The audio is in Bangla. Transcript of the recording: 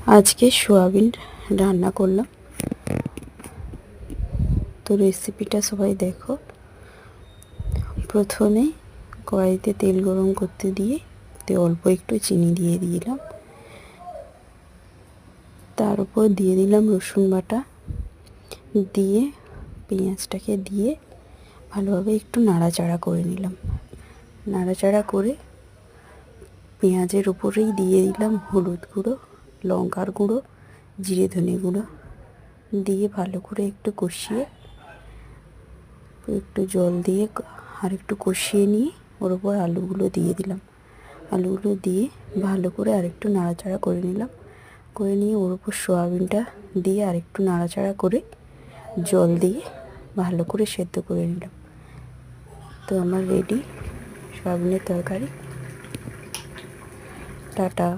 আজকে সোয়াবিন রান্না করলাম। তো রেসিপিটা সবাই দেখো। প্রথমে কড়াইতে তেল গরম করতে দিয়ে অল্প একটু চিনি দিয়ে দিলাম, তার উপর দিয়ে দিলাম রসুন বাটা, দিয়ে পেঁয়াজটাকে দিয়ে ভালোভাবে একটু নাড়াচাড়া করে নিলাম। নাড়াচাড়া করে পেঁয়াজের উপরেই দিয়ে দিলাম হলুদ গুঁড়ো, লঙ্কার গুঁড়ো, জিরে ধনে গুঁড়ো দিয়ে ভালো করে একটু কষিয়ে, একটু জল দিয়ে আর একটু কষিয়ে নিয়ে ওর উপর আলুগুলো দিয়ে দিলাম। আলুগুলো দিয়ে ভালো করে আরেকটু নাড়াচাড়া করে নিলাম। করে নিয়ে ওর উপর সোয়াবিনটা দিয়ে আরেকটু নাড়াচাড়া করে জল দিয়ে ভালো করে সেদ্ধ করে নিলাম। তো আমার রেডি সোয়াবিনের তরকারি। টাটা।